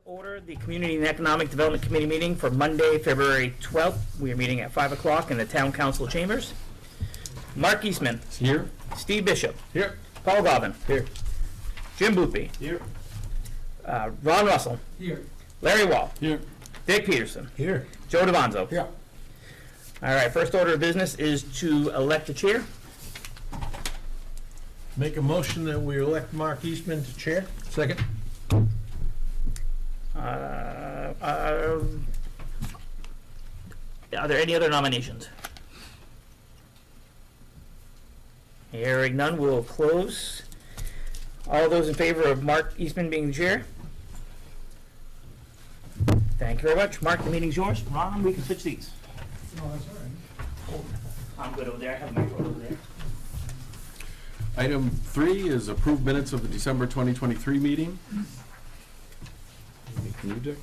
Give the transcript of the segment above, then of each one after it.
order the Community and Economic Development Committee meeting for Monday, February 12th. We are meeting at 5 o'clock in the Town Council chambers. Mark Eastman. Here. Steve Bishop. Here. Paul Gobbin. Here. Jim Boopy. Here. Ron Russell. Here. Larry Wall. Here. Dick Peterson. Here. Joe DeVonzo. Here. All right, first order of business is to elect the chair. Make a motion that we elect Mark Eastman to chair. Second. Are there any other nominations? Hearing none, we'll close. All those in favor of Mark Eastman being the chair? Thank you very much. Mark, the meeting's yours. Ron, we can switch seats. No, that's all right. I'm good over there. I have my phone over there. Item 3 is approved minutes of the December 2023 meeting. Can you, Dick?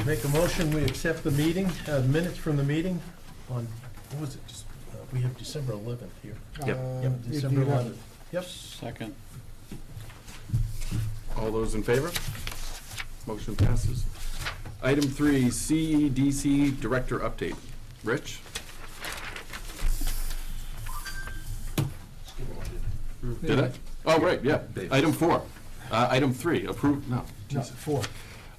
Make a motion, we accept the meeting, minutes from the meeting on, what was it? We have December 11th here. Yep. Yep, December 11th. Yep. Second. All those in favor? Motion passes. Item 3, CEDC Director Update. Rich? Did I? Oh, right, yeah. Item 4. Item 3, approved, no. No, Jesus. 4.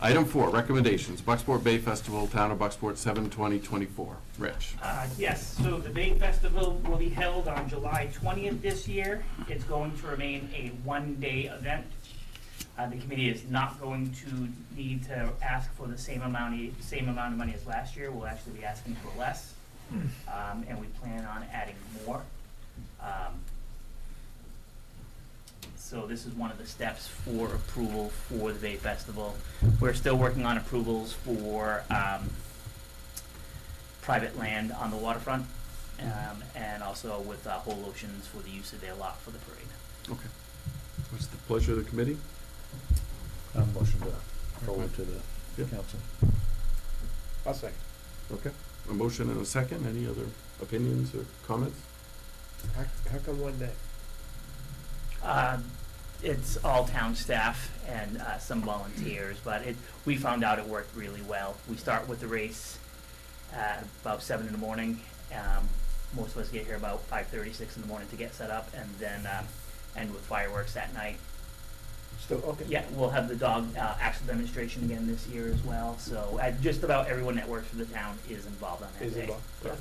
Item 4, recommendations. Bucksport Bay Festival, Town of Bucksport, 7/20/24. Rich? Yes, so the Bay Festival will be held on July 20th this year. It's going to remain a one-day event. The committee is not going to need to ask for the same amount of money as last year. We'll actually be asking for less, and we plan on adding more. So this is one of the steps for approval for the Bay Festival. We're still working on approvals for private land on the waterfront, and also with Whole Oceans for the use of their lot for the parade. Okay. What's the pleasure of the committee? Motion to forward to the council. I'll second. Okay. A motion and a second. Any other opinions or comments? How come one day? It's all town staff and some volunteers, but we found out it worked really well. We start with the race at about 7 in the morning. Most of us get here about 5:30, 6 in the morning to get set up, and then end with fireworks that night. Still, okay. Yeah, we'll have the dog axle demonstration again this year as well. So just about everyone that works for the town is involved on that Is day. involved. Yeah.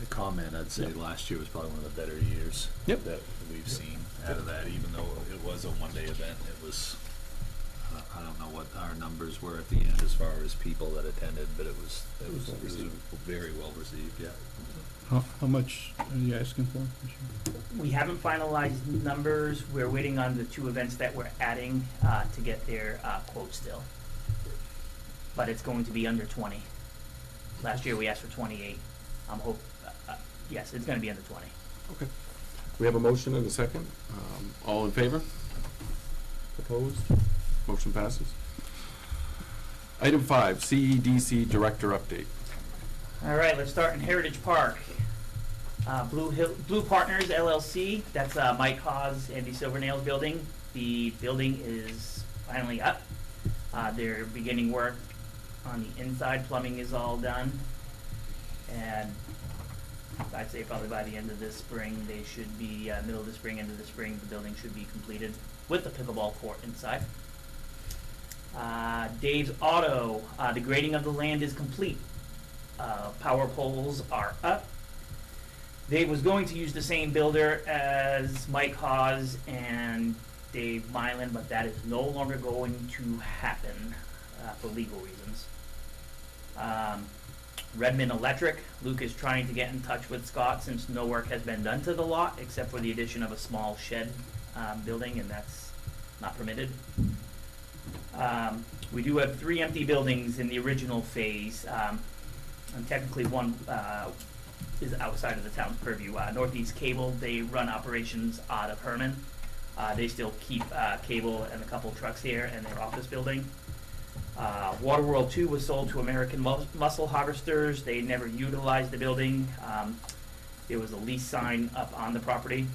A comment, I'd say last year was probably one of the better years Yep. that we've seen out of that, even though it was a one-day event. It was, I don't know what our numbers were at the end as far as people that attended, but it was very well received, yeah. How much are you asking for? We haven't finalized numbers. We're waiting on the 2 events that we're adding to get their quote still. But it's going to be under 20. Last year we asked for 28. Yes, it's going to be under 20. Okay. We have a motion and a second. All in favor? Opposed? Motion passes. Item 5, CEDC Director Update. All right, let's start in Heritage Park. Blue Partners LLC, that's Mike Hawes, Andy Silvernail's building. The building is finally up. They're beginning work on the inside. Plumbing is all done. And I'd say probably by the end of this spring, they should be, middle of the spring, end of the spring, the building should be completed with the pickleball court inside. Dave's Auto, the grading of the land is complete. Power poles are up. Dave was going to use the same builder as Mike Hawes and Dave Mylan, but that is no longer going to happen for legal reasons. Redmond Electric, Luke is trying to get in touch with Scott since no work has been done to the lot except for the addition of a small shed building, and that's not permitted. We do have 3 empty buildings in the original phase, and technically one is outside of the town's purview. Northeast Cable, they run operations out of Herman. They still keep cable and a couple trucks here in their office building. Waterworld 2 was sold to American Mussel Harvesters. They never utilized the building. There was a lease sign up on the property.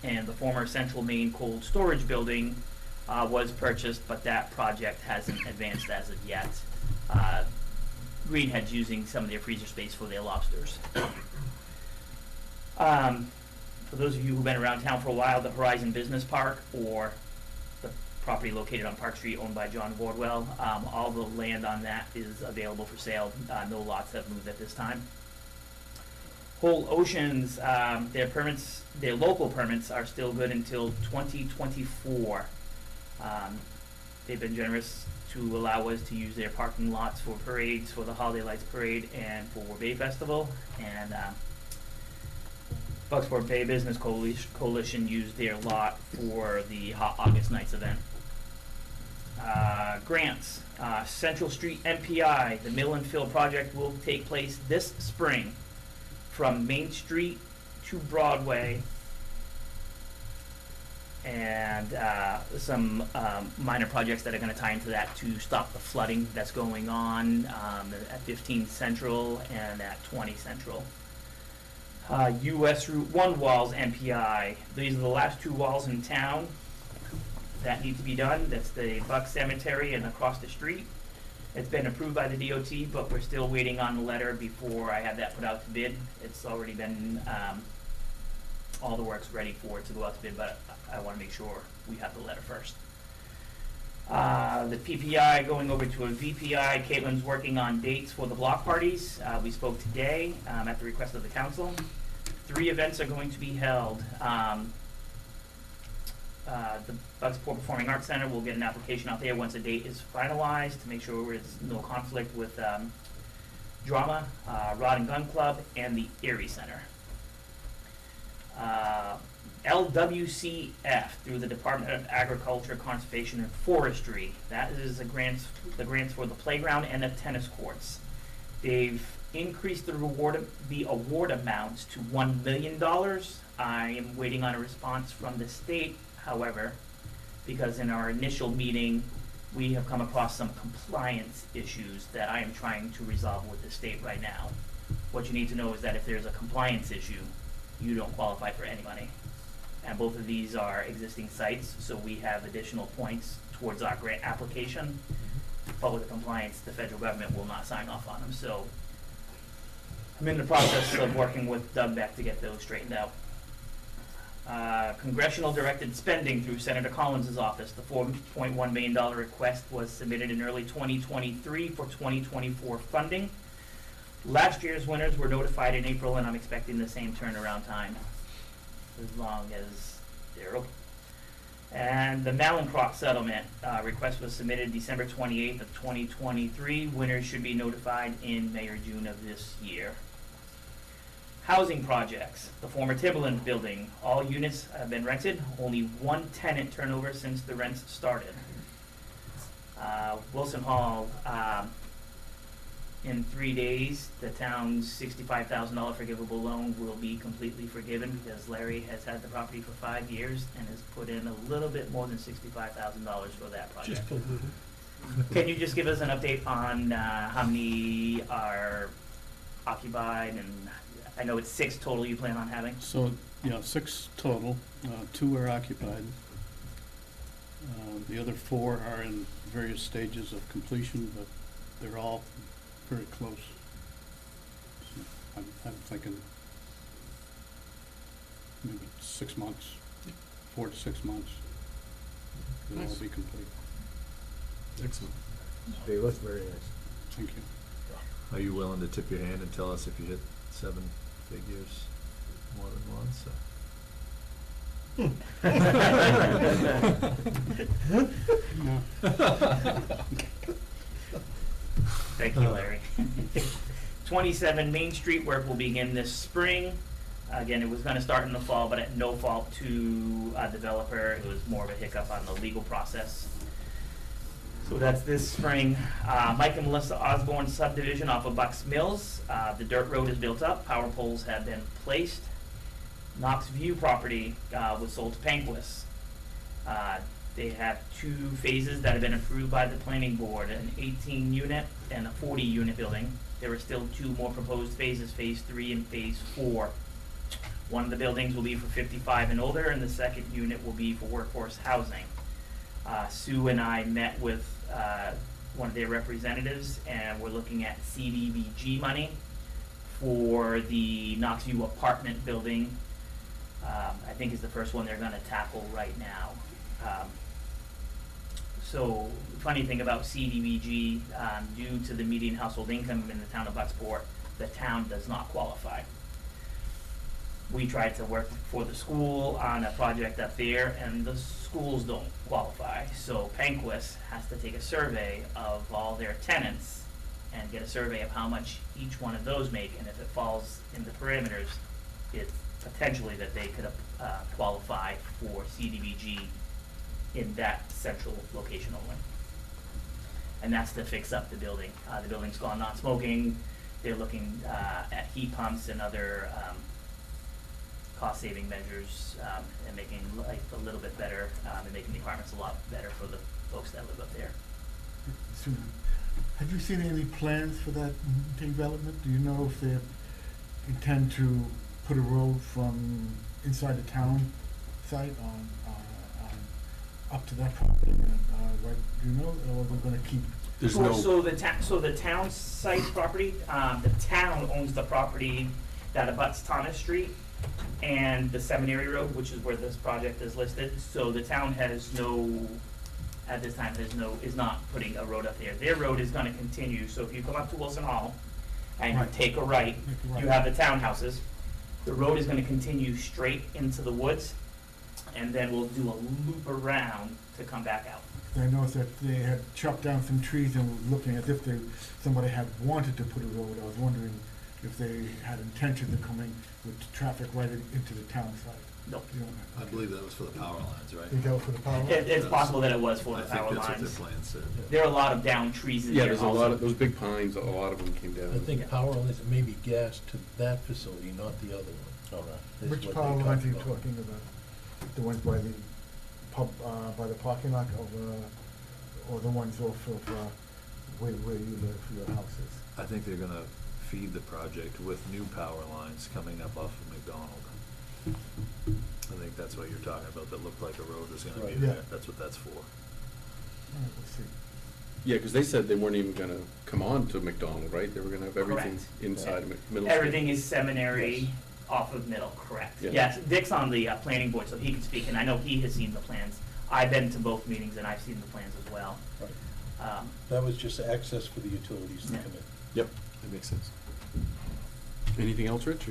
And the former Central Maine Cold Storage Building was purchased, but that project hasn't advanced as of yet. Greenhead's using some of their freezer space for their lobsters. For those of you who've been around town for a while, the Horizon Business Park, or the property located on Park Street owned by John Wardwell, all the land on that is available for sale. No lots have moved at this time. Whole Oceans, their local permits are still good until 2024. They've been generous to allow us to use their parking lots for parades, for the Holiday Lights Parade and for Bay Festival. And Bucksport Bay Business Coalition used their lot for the Hot August Nights event. Grants, Central Street MPI, the mill and fill project will take place this spring from Main Street to Broadway, and some minor projects that are going to tie into that to stop the flooding that's going on at 15 Central and at 20 Central. US Route 1 walls MPI. These are the last two walls in town that need to be done. That's the Buck Cemetery and across the street. It's been approved by the DOT, but we're still waiting on the letter before I have that put out to bid. It's already been, all the work's ready for it to go out to bid, but I want to make sure we have the letter first. The PPI going over to a VPI. Caitlin's working on dates for the block parties. We spoke today at the request of the council. 3 events are going to be held. The Bucksport Performing Arts Center will get an application out there once a date is finalized to make sure there's no conflict with Drama, Rod and Gun Club, and the Erie Center. LWCF through the Department of Agriculture, Conservation, and Forestry. That is the grants for the playground and the tennis courts. They've increased the award amounts to $1 million. I am waiting on a response from the state, however, because in our initial meeting, we have come across some compliance issues that I am trying to resolve with the state right now. What you need to know is that if there's a compliance issue, you don't qualify for any money. And both of these are existing sites, so we have additional points towards our grant application. But with the compliance, the federal government will not sign off on them. So I'm in the process of working with Doug Beck to get those straightened out. Congressional directed spending through Senator Collins' office. The $4.1 million request was submitted in early 2023 for 2024 funding. Last year's winners were notified in April, and I'm expecting the same turnaround time as long as they're open. And the Malincroft settlement request was submitted December 28th of 2023. Winners should be notified in May or June of this year. Housing projects. The former Timberland building. All units have been rented. Only one tenant turnover since the rents started. Wilson Hall. In 3 days, the town's $65,000 forgivable loan will be completely forgiven because Larry has had the property for 5 years and has put in a little bit more than $65,000 for that project. Just a little. Can you just give us an update on how many are occupied? And I know it's 6 total you plan on having. So, 6 total, 2 are occupied. The other 4 are in various stages of completion, but they're all very close. So I'm thinking maybe 6 months, 4 to 6 months, they'll all Nice. be complete. Excellent. They look very nice. Thank you. Are you willing to tip your hand and tell us if you hit 7 figures more than once? Thank you, Larry. 27 Main Street work will begin this spring. Again, it was gonna start in the fall, but at no fault to a developer. It was more of a hiccup on the legal process. So that's this spring. Mike and Melissa Osborne subdivision off of Bucks Mills. The dirt road is built up, power poles have been placed. Knox View property was sold to Panquist. They have 2 phases that have been approved by the planning board, an 18 unit and a 40 unit building. There are still 2 more proposed phases, phase 3 and phase 4. One of the buildings will be for 55 and older, and the second unit will be for workforce housing. Sue and I met with one of their representatives, and we're looking at CDBG money for the Knoxview apartment building. I think is the first one they're gonna tackle right now. So, funny thing about CDBG, due to the median household income in the town of Bucksport, the town does not qualify. We tried to work for the school on a project up there, and the schools don't qualify. So Panquist has to take a survey of all their tenants and get a survey of how much each one of those make, and if it falls in the parameters, it's potentially that they could qualify for CDBG in that central location only. And that's to fix up the building. The building's gone non-smoking. They're looking at heat pumps and other cost-saving measures, and making life a little bit better, and making the apartments a lot better for the folks that live up there. So, have you seen any plans for that development? Do you know if they intend to put a road from inside the town site on up to that property? Right, do you know, or they're gonna keep? There's So- no, So the town site property, the town owns the property that abuts Thomas Street and the Seminary Road, which is where this project is listed. So the town has no, at this time, is not putting a road up there. Their road is gonna continue, so if you come up to Wilson Hall and you Right. take a right, Make a right. you have the townhouses. The road is gonna continue straight into the woods, and then we'll do a loop around to come back out. I noticed that they had chopped down some trees and were looking as if somebody had wanted to put a road. I was wondering if they had intention of coming with traffic right into the town site. Nope. You know, I believe that was for the power lines, right? You go for the power? It's possible that it was for the power I think that's lines. what their plan said. There are a lot of down trees in yeah, there there's a also. lot of, those big pines, a lot of them came down. I think power lines, maybe gas to that facility, not the other one. All right. That's Which what power they lines are you talked about. talking about? The ones by the pub, by the parking lot, or the ones off of, where you live, your houses? I think they're gonna feed the project with new power lines coming up off of McDonald. I think that's what you're talking about, that looked like a road was gonna be Right. there, Yeah. that's what that's for. All right, let's see. Yeah, because they said they weren't even gonna come on to McDonald, right? They were gonna have everything Correct. inside of Middle School. Everything is seminary Yes. off of Middle, correct. Yeah. Yes, Dick's on the planning board, so he can speak, and I know he has seen the plans. I've been to both meetings and I've seen the plans as well. Right. Um, That was just access for the utilities to Yeah. come in. Yep, that makes sense. Anything else, Rich?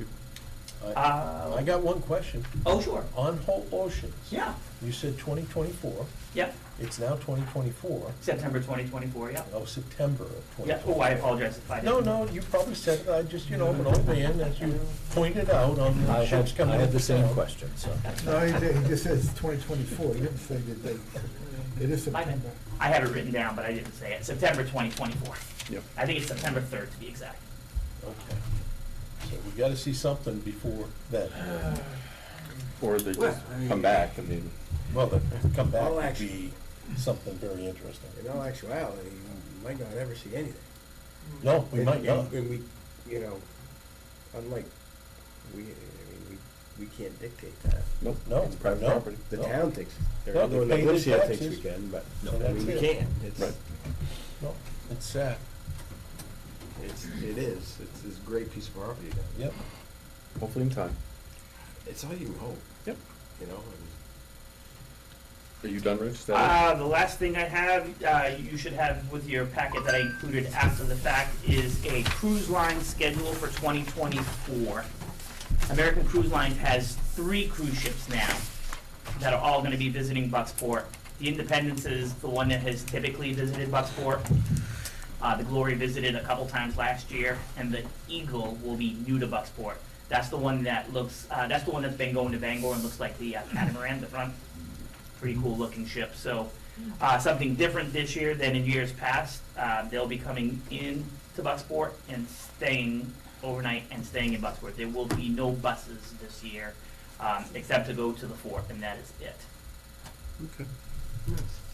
I got one question. Oh, sure. On Whole Oceans. Yeah, You said 2024, yep, it's now 2024, September 2024, yep. oh, September of Yeah, 2024. oh, I apologize if I No, didn't. no, you probably said it, I just, I'm an old man, as you pointed out on the ships coming into town. question, so. No, he just says 2024, he didn't say the date. It is I September. I had it written down, but I didn't say it. September 2024. Yep. I think it's September 3rd to be exact. Okay. So we gotta see something before that. Or they Well, just I mean- come back, I mean, Well, to come back Well, would actually- be something very interesting. In all actuality, you might not ever see anything. No, we might And- not. And we, unlike, we can't dictate that. nope, No, it's private no. property. The No. town thinks, or No, they everyone that pay lives their here thinks we taxes. can, but, No. I mean, we That's it. can't. It's, Right. No, it's sad. it is. It's a great piece of property down there. Yep. Hopefully in time. It's all you can hope, Yep. you know? Are you done, Rich? Is that The last thing I have, you should have with your packet that I included after the fact is a cruise line schedule for 2024. American Cruise Lines has 3 cruise ships now that are all gonna be visiting Bucksport. The Independence is the one that has typically visited Bucksport. The Glory visited a couple times last year, and the Eagle will be new to Bucksport. That's the one that looks, that's the one that's been going to Bangor and looks like the catamaran, the front. Pretty cool looking ship. So something different this year than in years past. They'll be coming in to Bucksport and staying overnight and staying in Bucksport. There will be no buses this year except to go to the fort, and that is it. okay?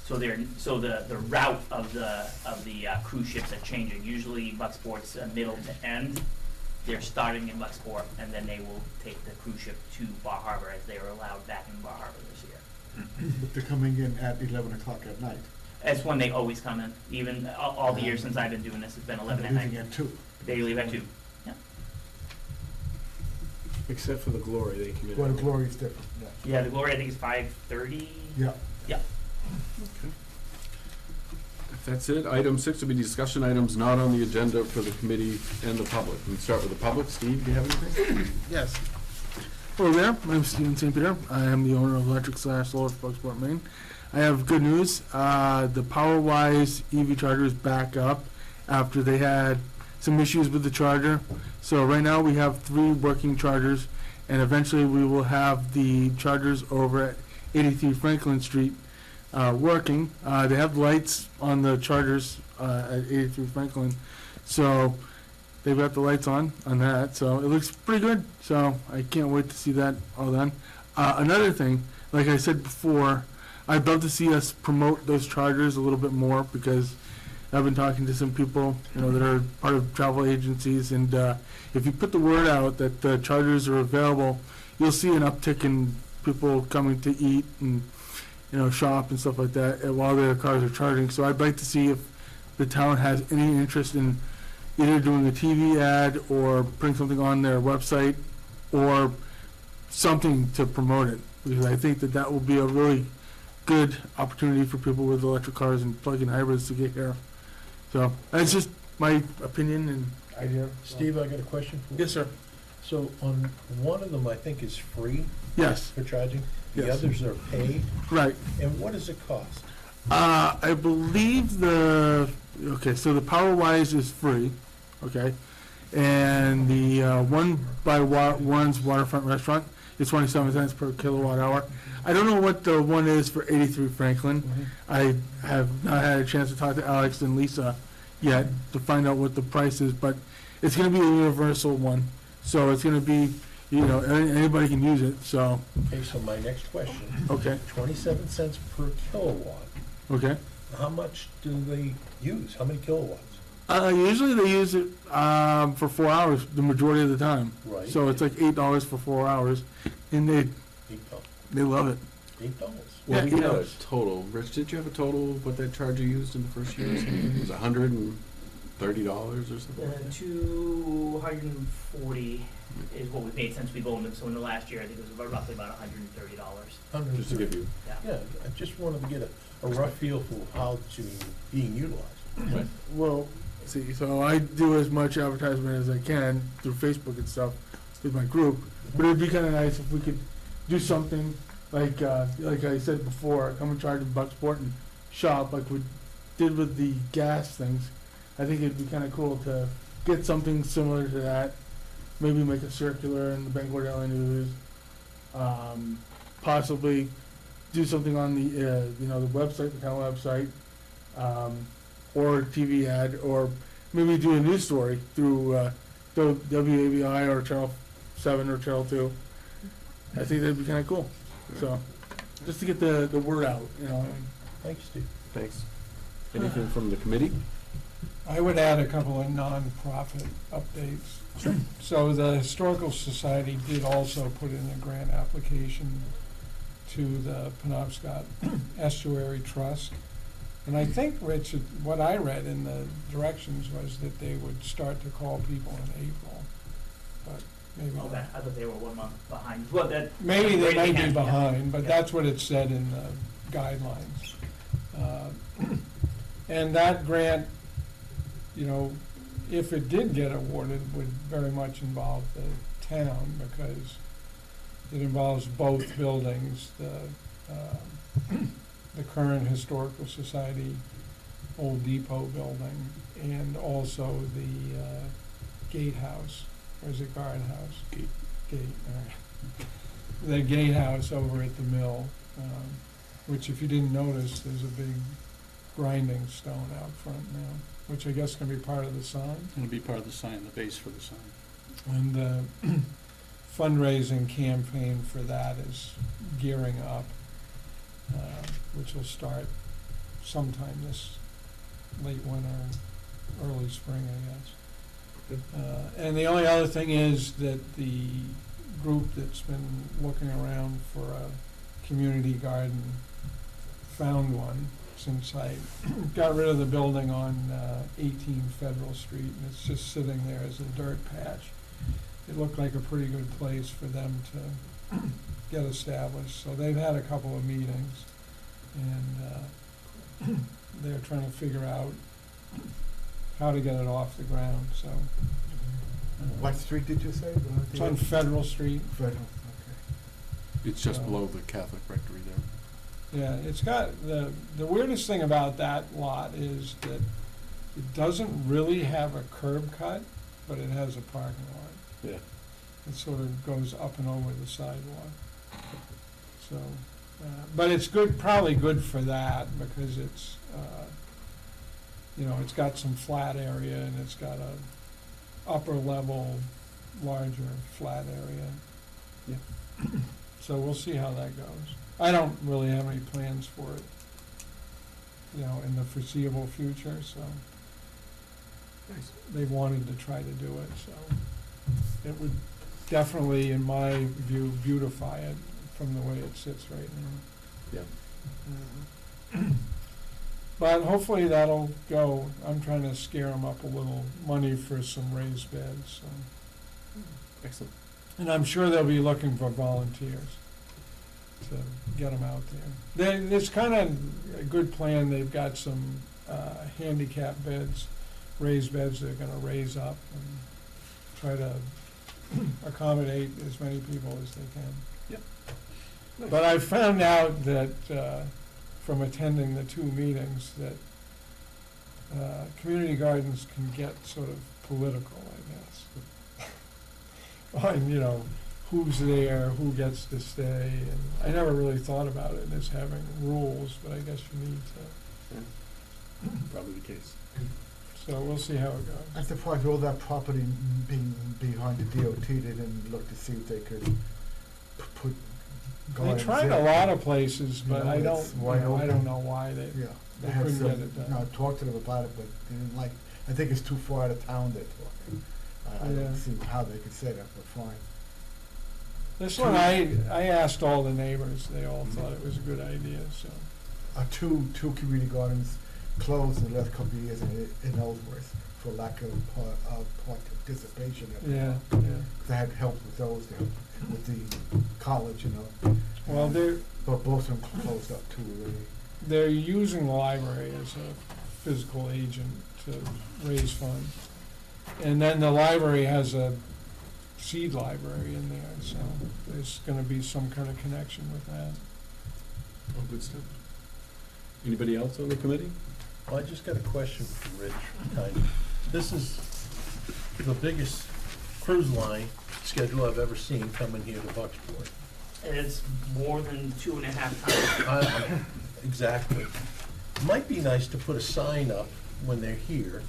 So the route of the cruise ships are changing. Usually Bucksport's middle to end, they're starting in Bucksport, and then they will take the cruise ship to Bar Harbor, as they were allowed back in Bar Harbor this year. But they're coming in at 11 o'clock at night. That's when they always come in, even all the years since I've been doing this, it's been 11 at Leaving night. at 2. They leave at 2. Yeah. Except for the Glory, they come in. Well, the Glory is different, yeah. Yeah, the Glory I think is 5:30. Yeah. Yeah. If that's it, item 6 will be discussion items not on the agenda for the committee and the public. We can start with the public. Steve, do you have anything? Yes. Hello there, my name is Steven St. Peter. I am the owner of Electric Slash Solar for Bucksport, Maine. I have good news. The PowerWise EV charger is back up after they had some issues with the charger. So right now we have 3 working chargers, and eventually we will have the chargers over at 83 Franklin Street working. They have lights on the chargers at 83 Franklin, so they've got the lights on that, so it looks pretty good. So I can't wait to see that all done. Another thing, like I said before, I'd love to see us promote those chargers a little bit more, because I've been talking to some people, that are part of travel agencies, and if you put the word out that the chargers are available, you'll see an uptick in people coming to eat and shop and stuff like that while their cars are charging. So I'd like to see if the town has any interest in either doing a TV ad or putting something on their website or something to promote it, because I think that will be a really good opportunity for people with electric cars and plug-in hybrids to get here. So that's just my opinion and idea. Steve, I got a question for you. Yes, sir. So on one of them, I think is free Yes, for charging. The Yes. others are paid. right. And what does it cost? I believe so the PowerWise is free, okay? And the one's Waterfront Restaurant is 27 cents per kilowatt hour. I don't know what the one is for 83 Franklin. I have not had a chance to talk to Alex and Lisa yet to find out what the price is, but it's gonna be a universal one. So it's gonna be, anybody can use it, so, Okay, so my next question, okay, 27 cents per kilowatt. okay. How much do they use? How many kilowatts? Usually they use it for 4 hours the majority of the time. Right. So it's like $8 for 4 hours, and $8. they love it. $8. Well, we Yeah, had a $8. total. Rich, did you have a total of what that charger used in the first year? It was $130 or something like that? 240 is what we paid since we've owned them. So in the last year, I think it was roughly about $130. Just to give you. Yeah. Yeah, I just wanted to get a rough feel for how it's being utilized. Right. Well, see, so I do as much advertisement as I can through Facebook and stuff with my group, but it'd be kind of nice if we could do something like I said before, come and charge in Bucksport and shop like we did with the gas things. I think it'd be kind of cool to get something similar to that. Maybe make a circular in the Bangor Daily News. Possibly do something on the the website, the town website, or a TV ad, or maybe do a news story through WABI or Channel 7 or Channel 2. I think that'd be kind of cool. So, just to get the word out, Thanks, Steve. Thanks. Anything from the committee? I would add a couple of nonprofit updates. So the Historical Society did also put in a grant application to the Penobscot Estuary Trust. And I think, Rich, what I read in the directions was that they would start to call people in April. But maybe Okay, not. I thought they were 1 month behind. Well, Maybe they may be yeah. behind, but Yeah. that's what it said in the guidelines. And that grant, if it did get awarded, would very much involve the town, because it involves both buildings, the current Historical Society Old Depot building, and also the gatehouse, or is it guardhouse? Gate. All right. The gatehouse over at the mill, which if you didn't notice, there's a big grinding stone out front now, which I guess can be part of the sign. It'll be part of the sign, the base for the sign. And the fundraising campaign for that is gearing up, which will start sometime this late winter, early spring, I guess. Good. And the only other thing is that the group that's been looking around for a community garden found one, since I got rid of the building on 18 Federal Street, and it's just sitting there as a dirt patch. It looked like a pretty good place for them to get established. So they've had a couple of meetings, and they're trying to figure out how to get it off the ground, so. What street did you say? It's on Federal Street. Federal, okay. It's just So- below the Catholic rectory there. Yeah, it's got, the weirdest thing about that lot is that it doesn't really have a curb cut, but it has a parking lot. Yeah. It sort of goes up and over the sidewalk. So, but it's good, probably good for that, because it's, it's got some flat area, and it's got a upper level, larger flat area. Yeah. So we'll see how that goes. I don't really have any plans for it, in the foreseeable future, so Nice. they've wanted to try to do it, so it would definitely, in my view, beautify it from the way it sits right now. Yeah. But hopefully that'll go. I'm trying to scare them up a little money for some raised beds, so. Excellent. And I'm sure they'll be looking for volunteers to get them out there. It's kind of a good plan. They've got some handicap beds, raised beds they're gonna raise up and try to accommodate as many people as they can. Yep. Nice. But I found out that, from attending the 2 meetings, that community gardens can get sort of political, I guess. On, who's there, who gets to stay, and I never really thought about it as having rules, but I guess you need to. Probably the case. So we'll see how it I'm goes. surprised all that property being behind the DOT, they didn't look to see if they could put They gardens tried there. a lot of places, but You know, I don't, it's wide I open. don't know why they Yeah. they had couldn't some- get it done. No, I talked to them about it, but they didn't like, I think it's too far out of town they're talking. I Yeah. don't see how they could say that, but fine. This one, I asked all the neighbors, they all thought it was a good idea, so. Two community gardens closed in the last couple of years in Ellsworth for lack of participation. Yeah. They had help with those there, with the college, Well, but both of them closed up too already. they're using the library as a physical agent to raise funds. And then the library has a seed library in there, so there's gonna be some kind of connection with that. Oh, good stuff. Anybody else on the committee? Well, I just got a question for Rich, kind of. This is the biggest cruise line schedule I've ever seen coming here to Bucksport. It's more than 2.5 times. Exactly. Might be nice to put a sign up when they're here,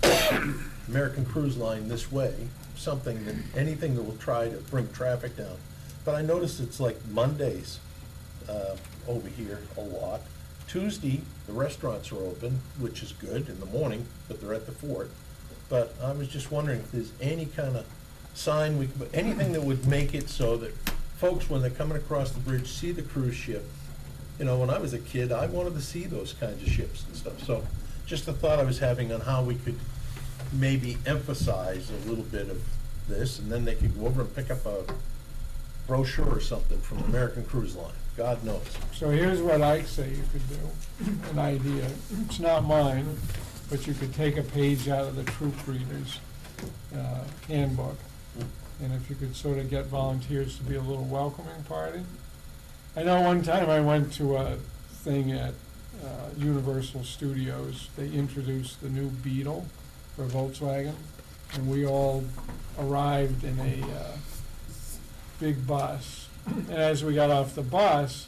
American Cruise Line this way, something that, anything that will try to bring traffic down. But I noticed it's like Mondays over here a lot. Tuesday, the restaurants are open, which is good in the morning, but they're at the fort. But I was just wondering if there's any kind of sign, anything that would make it so that folks, when they're coming across the bridge, see the cruise ship. When I was a kid, I wanted to see those kinds of ships and stuff. So just a thought I was having on how we could maybe emphasize a little bit of this, and then they could go over and pick up a brochure or something from American Cruise Line. God knows. So here's what I'd say you could do, an idea. It's not mine, but you could take a page out of the Troop Readers handbook. And if you could sort of get volunteers to be a little welcoming party. I know one time I went to a thing at Universal Studios. They introduced the new Beetle for Volkswagen, and we all arrived in a big bus. And as we got off the bus,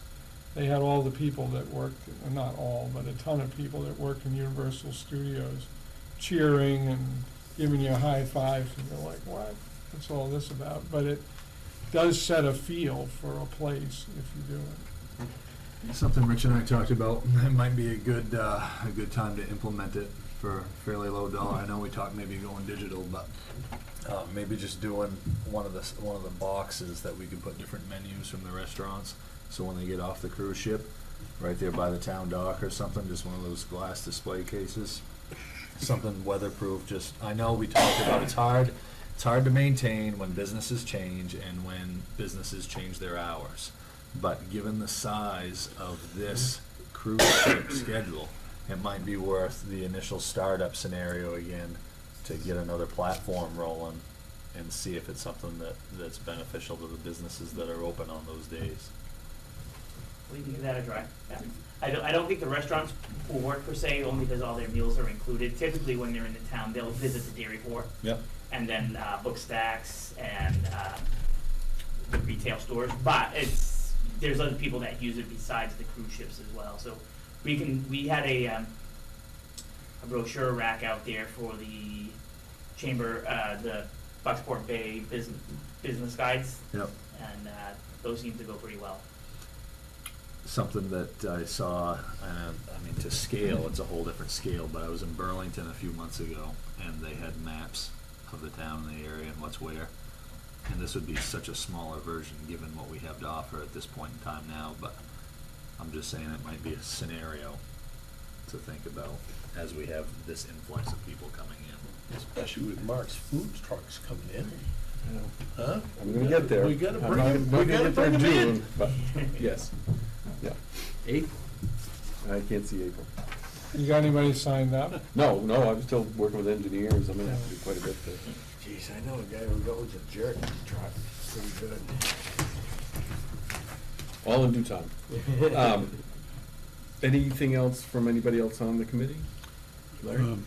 they had all the people that worked, not all, but a ton of people that worked in Universal Studios cheering and giving you high fives, and you're like, what? What's all this about? But it does set a feel for a place if you do it. Something Rich and I talked about, it might be a good time to implement it for fairly low dollar. I know we talked maybe going digital, but maybe just doing one of the boxes that we could put different menus from the restaurants. So when they get off the cruise ship, right there by the town dock or something, just one of those glass display cases, something weatherproof. Just, I know we talked about it's hard to maintain when businesses change and when businesses change their hours. But given the size of this cruise ship schedule, it might be worth the initial startup scenario again to get another platform rolling and see if it's something that's beneficial to the businesses that are open on those days. We can give that a try. Yeah. I don't think the restaurants will work per se, only because all their meals are included. Typically, when they're in the town, they'll visit the dairy port. Yep. And then book stacks and the retail stores. But there's other people that use it besides the cruise ships as well. So we had a brochure rack out there for the chamber, the Bucksport Bay business guides. Yep. And those seem to go pretty well. Something that I saw, I mean, to scale, it's a whole different scale, but I was in Burlington a few months ago, and they had maps of the town and the area and what's where. And this would be such a smaller version, given what we have to offer at this point in time now, but I'm just saying it might be a scenario to think about as we have this influx of people coming in. Especially with Mark's food trucks coming in. Huh? I'm gonna get there. We gotta I'm bring not- him, not we gonna gotta get there bring him in. June, but yes, yeah. 8th? I can't see April. You got anybody signed up? No, I'm still working with engineers. I'm gonna have to do quite a bit to. Jeez, I know a guy who goes a jerk truck, pretty good. All in due time. Anything else from anybody else on the committee? Larry?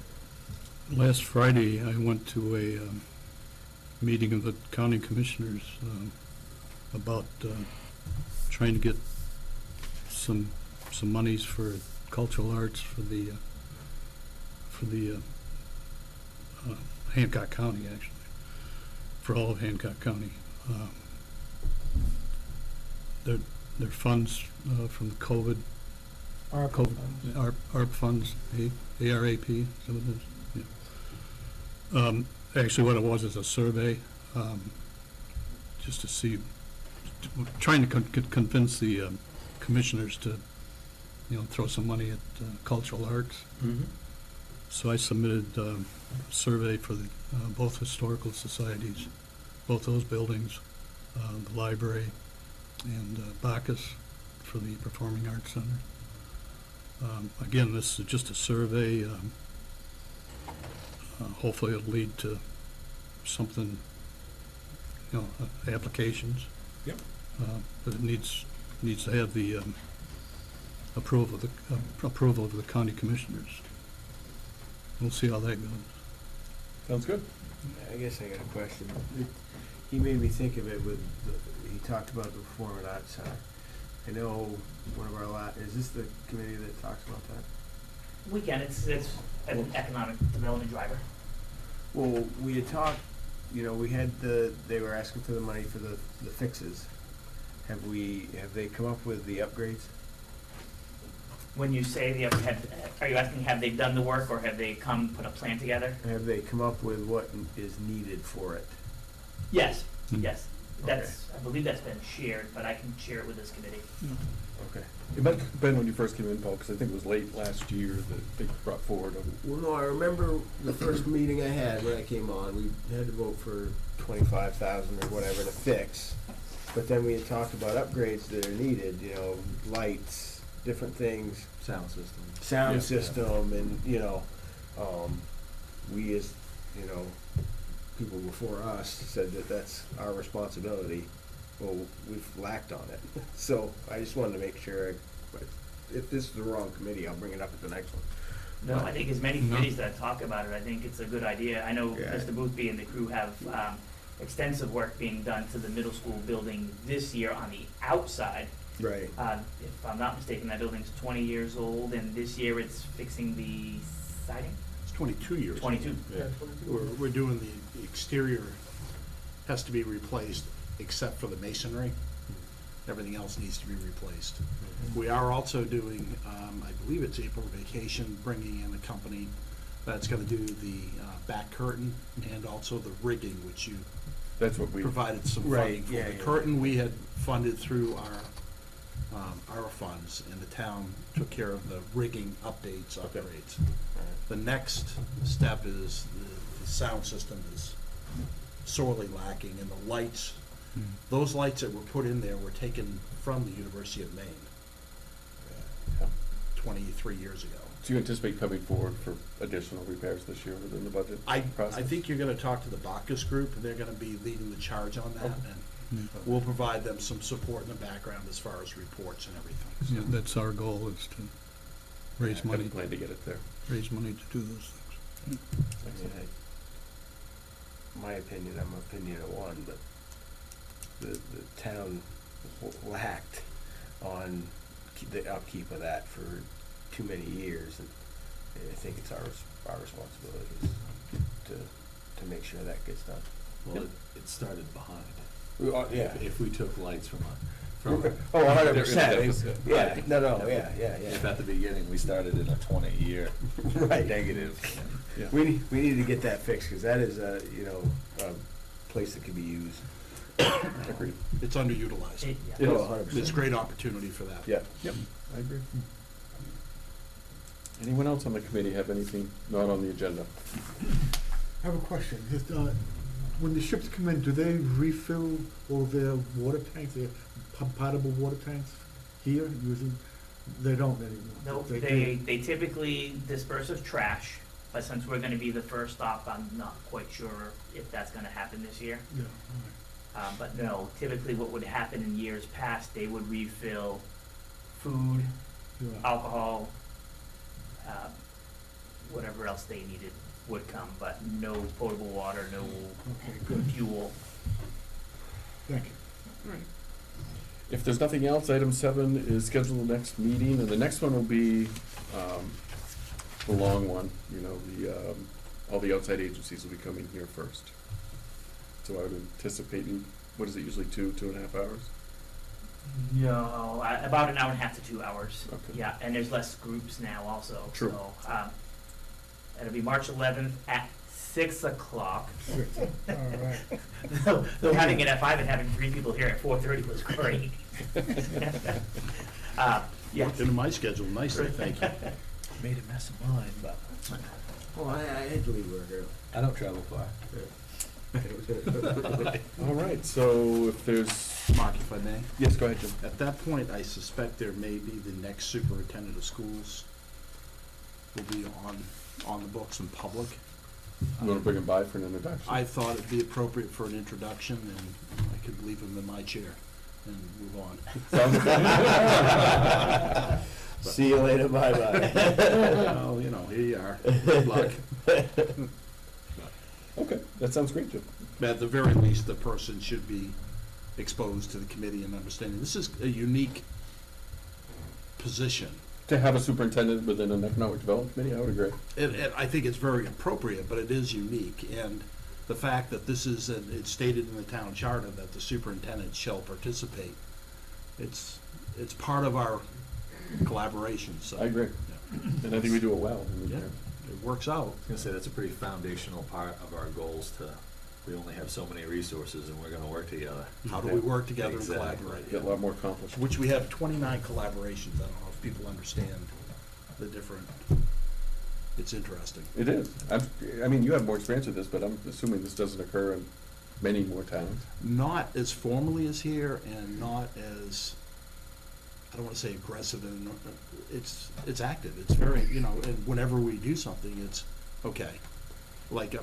Last Friday, I went to a meeting of the county commissioners about trying to get some monies for cultural arts for the Hancock County, actually, for all of Hancock County. Their funds from the COVID ARP funds, ARAP, some of this. Yeah. Actually, what it was is a survey, just to see, trying to convince the commissioners to, throw some money at cultural arts. Mm-hmm. So I submitted a survey for the, both historical societies, both those buildings, the library, and Bacchus for the Performing Arts Center. Again, this is just a survey. Hopefully it'll lead to something, applications. Yep. But it needs to have the approval of the county commissioners. We'll see how that goes. Sounds good. I guess I got a question. He made me think of it he talked about the Performing Arts Center. I know one of our is this the committee that talks about that? We can, it's an economic development driver. Well, we had talked, we had they were asking for the money for the fixes. Have they come up with the upgrades? When you say are you asking have they done the work or have they put a plan together? Have they come up with what is needed for it? Yes, Hmm. yes. I believe that's been shared, but I can share it with this committee. Okay. It might have been when you first came in, Paul, because I think it was late last year that they brought forward. Well, no, I remember the first meeting I had when I came on, we had to vote for 25,000 or whatever to fix. But then we had talked about upgrades that are needed, lights, different things. Sound system. Sound system, and, we as, people before us said that that's our responsibility. Well, we've lacked on it. So I just wanted to make sure, if this is the wrong committee, I'll bring it up at the next one. No, I think as many committees that talk about it, I think it's a good idea. I know Yeah. Mr. Boothby and the crew have extensive work being done to the middle school building this year on the outside. Right. If I'm not mistaken, that building's 20 years old, and this year it's fixing the siding? It's 22 years. 22. Yeah. We're doing the exterior, has to be replaced except for the masonry. everything else needs to be replaced. We are also doing, I believe it's April vacation, bringing in a company that's gonna do the back curtain and also the rigging, which you That's what we, provided some Right, funding for. yeah, The yeah. curtain we had funded through our funds, and the town took care of the rigging updates, upgrades. The next step is the sound system is sorely lacking, and the lights, those lights that were put in there were taken from the University of Maine 23 years ago. do you anticipate coming forward for additional repairs this year within the budget I process? think you're gonna talk to the Bacchus Group, and they're gonna be leading the charge on that, and we'll provide them some support in the background as far as reports and everything. So- Yeah, that's our goal, is to raise I money, plan to get it there. raise money to do those things. I mean, my opinion, I'm opinion of one, but the town lacked on the upkeep of that for too many years, and I think it's our responsibilities to make sure that gets done. Well, it started behind. Yeah. If we took lights from Oh, they're 100%. in a deficit. Yeah, Right. no, yeah. If at the beginning, we started in a 20-year Right. negative. Yeah. We need to get that fixed, because that is a place that could be used. Agreed. It's underutilized. Yeah. It Oh, is. 100%. It's a great opportunity for that. Yeah. Yep, I agree. Anyone else on the committee have anything not on the agenda? I have a question. Just, when the ships come in, do they refill all their water tanks, their potable water tanks here using? They don't anymore. No, they typically disperse of trash, but since we're gonna be the first stop, I'm not quite sure if that's gonna happen this year. Yeah, But no, typically what would happen in years past, they would refill food, all right. alcohol, whatever else they needed would come, but no potable water, no Okay, good. fuel. Thank you. If there's nothing else, item 7 is scheduled the next meeting, and the next one will be the long one. You know, all the outside agencies will be coming here first. So I would anticipate, what is it, usually 2.5 hours? No, about an hour and a half to 2 hours. Okay. Yeah, and there's less groups now also, True. so, it'll be March 11th at 6 o'clock. All right. Though having it at 5 and having 3 people here at 4:30 was great. Yeah. Worked into my schedule nicely, thank you. Made a mess of mine, but Well, I had to leave work early. I don't travel far. All right, so if there's, Mark, if I may. yes, go ahead, Jim. At that point, I suspect there may be the next superintendent of schools will be on the books in public. You want to bring him by for an introduction? I thought it'd be appropriate for an introduction, and I could leave him in my chair and move on. See you later, bye-bye. Well, you know, here you are. Good luck. Okay, that sounds great, Jim. At the very least, the person should be exposed to the committee and understanding. This is a unique position. To have a superintendent within an economic development committee, I would agree. And I think it's very appropriate, but it is unique. And the fact that this is, it's stated in the town charter that the superintendent shall participate, it's part of our collaboration, so. I agree. Yeah. And I think we do it well. I mean, Yeah. It works out. I was gonna say, that's a pretty foundational part of our goals we only have so many resources and we're gonna work together. How do we work together and Exactly. collaborate? Get a lot more accomplished. Which we have 29 collaborations. I don't know if people understand the different, it's interesting. It is. I mean, you have more experience with this, but I'm assuming this doesn't occur in many more towns. Not as formally as here and not as, I don't want to say aggressive, and it's active. It's very, you know, and whenever we do something, it's, okay. Like,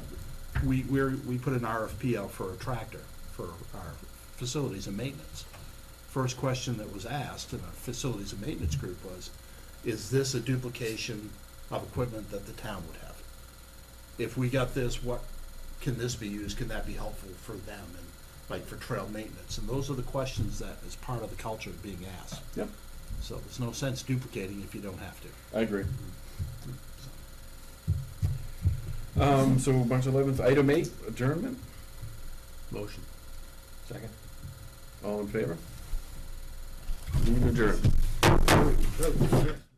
we put an RFP out for a tractor for our facilities and maintenance. First question that was asked in our facilities and maintenance group was, is this a duplication of equipment that the town would have? If we got this, what, can this be used? Can that be helpful for them and, like, for trail maintenance? And those are the questions that is part of the culture of being asked. Yep. So there's no sense duplicating if you don't have to. I agree. So March 11th, item 8, adjournment. Motion. Second. All in favor? Meeting adjourned. Oh, shit.